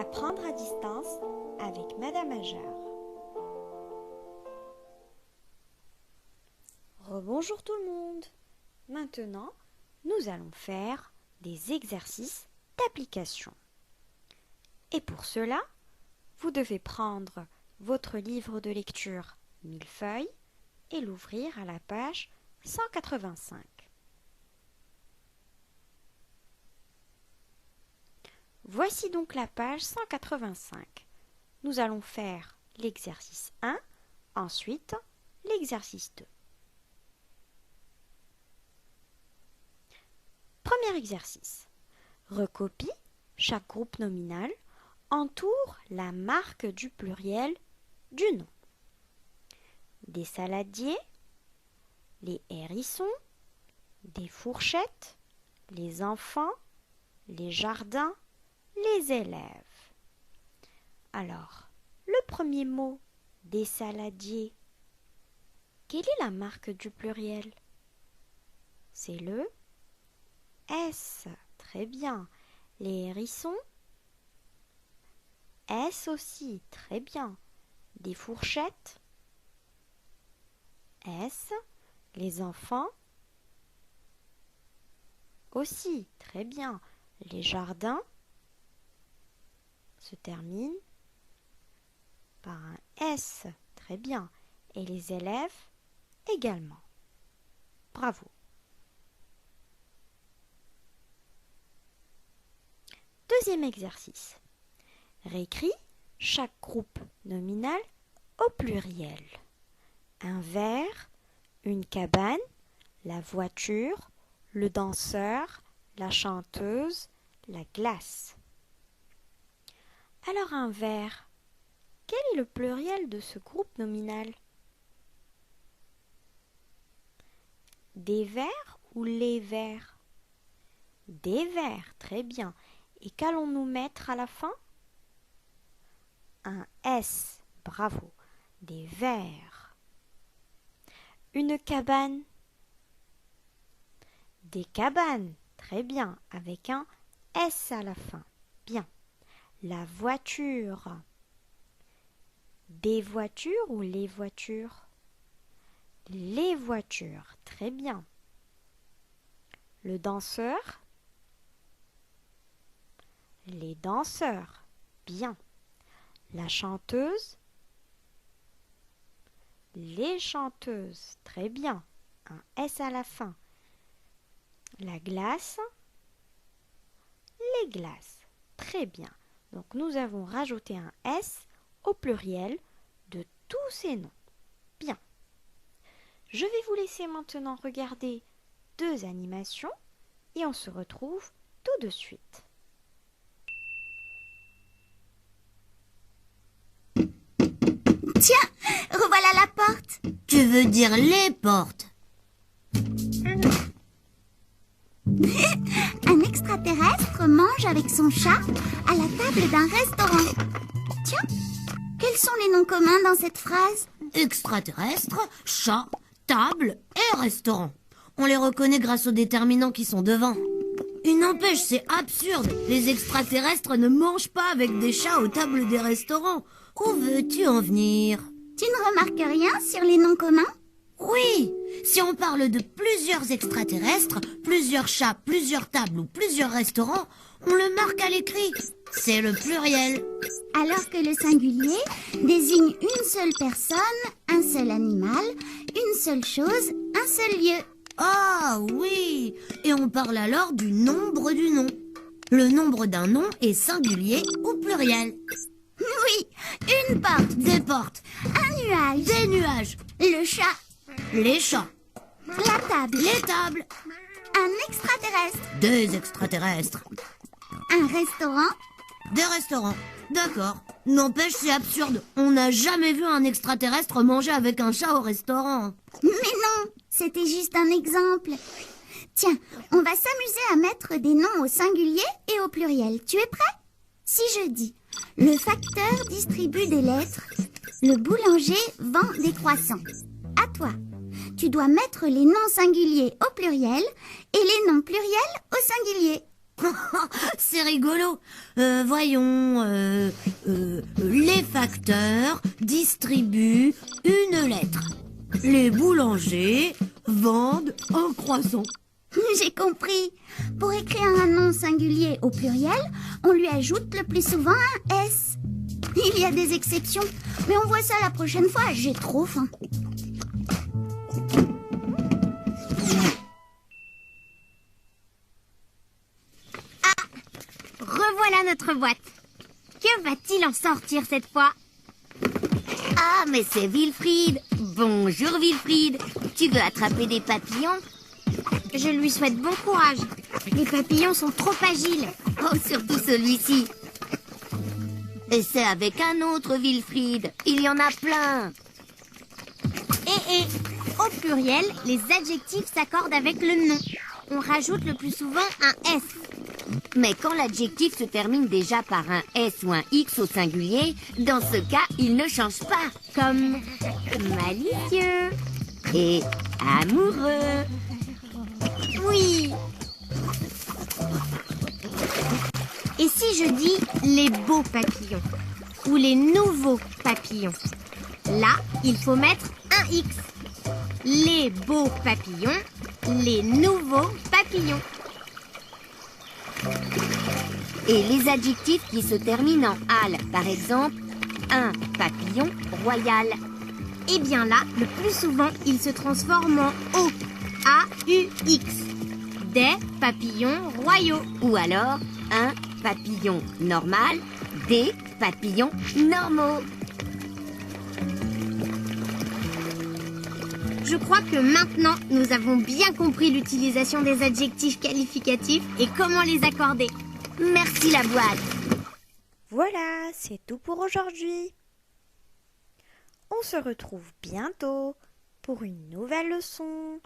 Apprendre à distance avec Madame Ajar. Rebonjour tout le monde. Maintenant, nous allons faire des exercices d'application. Et pour cela, vous devez prendre votre livre de lecture Millefeuille et l'ouvrir à la page 185. Voici donc la page 185. Nous allons faire l'exercice 1, ensuite l'exercice 2. Premier exercice. Recopie chaque groupe nominal, entoure la marque du pluriel du nom. Des saladiers, les hérissons, des fourchettes, les enfants, les jardins, les élèves. Alors, le premier mot, des saladiers, quelle est la marque du pluriel? C'est le S. Très bien. Les hérissons? S aussi. Très bien. Des fourchettes? S. Les enfants? Aussi. Très bien. Les jardins se terminent par un S. Très bien. Et les élèves également. Bravo. Deuxième exercice. Réécris chaque groupe nominal au pluriel. Un verre, une cabane, la voiture, le danseur, la chanteuse, la glace. Alors un verre, quel est le pluriel de ce groupe nominal? Des verres ou les verres? Des verres, très bien. Et qu'allons-nous mettre à la fin? Un S, bravo. Des verres. Une cabane. Des cabanes, très bien, avec un S à la fin. Bien. La voiture. Des voitures ou les voitures? Les voitures, très bien. Le danseur. Les danseurs, bien. La chanteuse. Les chanteuses, très bien. Un S à la fin. La glace. Les glaces, très bien. Donc nous avons rajouté un S au pluriel de tous ces noms. Bien. Je vais vous laisser maintenant regarder deux animations et on se retrouve tout de suite. Tiens, revoilà la porte. Tu veux dire les portes? Un extraterrestre mange avec son chat à la table d'un restaurant. Tiens, quels sont les noms communs dans cette phrase? Extraterrestre, chat, table et restaurant. On les reconnaît grâce aux déterminants qui sont devant. Il n'empêche, c'est absurde. Les extraterrestres ne mangent pas avec des chats aux tables des restaurants. Où veux-tu en venir? Tu ne remarques rien sur les noms communs? Oui, si on parle de plusieurs extraterrestres, plusieurs chats, plusieurs tables ou plusieurs restaurants, on le marque à l'écrit. C'est le pluriel. Alors que le singulier désigne une seule personne, un seul animal, une seule chose, un seul lieu. Ah oui, et on parle alors du nombre du nom. Le nombre d'un nom est singulier ou pluriel. Oui, une porte, Des portes, un nuage, des nuages, le chat, les chats, la table, les tables, un extraterrestre, des extraterrestres, un restaurant. des restaurants. D'accord. N'empêche, c'est absurde. On n'a jamais vu un extraterrestre manger avec un chat au restaurant. Mais non, c'était juste un exemple. Tiens, on va s'amuser à mettre des noms au singulier et au pluriel. Tu es prêt? Si je dis, le facteur distribue des lettres, le boulanger vend des croissants. À toi. Tu dois mettre les noms singuliers au pluriel et les noms pluriels au singulier. C'est rigolo. Voyons, les facteurs distribuent une lettre. Les boulangers vendent un croissant. J'ai compris. Pour écrire un nom singulier au pluriel, on lui ajoute le plus souvent un S. Il y a des exceptions, mais on voit ça la prochaine fois. J'ai trop faim. Revoilà notre boîte. Que va-t-il en sortir cette fois? Ah, mais c'est Wilfried. Bonjour Wilfried. Tu veux attraper des papillons? Je lui souhaite bon courage. Les papillons sont trop agiles. Oh, surtout celui-ci. Et c'est avec un autre Wilfried. Il y en a plein. Et au pluriel, les adjectifs s'accordent avec le nom. On rajoute le plus souvent un S. Mais quand l'adjectif se termine déjà par un S ou un X au singulier, dans ce cas, il ne change pas. Comme malicieux. Et amoureux. Oui. Et si je dis les beaux papillons ou les nouveaux papillons? Là, il faut mettre un X. Les beaux papillons, les nouveaux papillons. Et les adjectifs qui se terminent en al, par exemple, un papillon royal. Eh bien là, le plus souvent, il se transforme en O, A-U-X. Des papillons royaux. Ou alors, un papillon normal, des papillons normaux. Je crois que maintenant, nous avons bien compris l'utilisation des adjectifs qualificatifs et comment les accorder. Merci la boîte. Voilà, c'est tout pour aujourd'hui. On se retrouve bientôt pour une nouvelle leçon.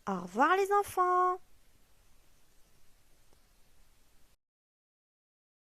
Au revoir les enfants.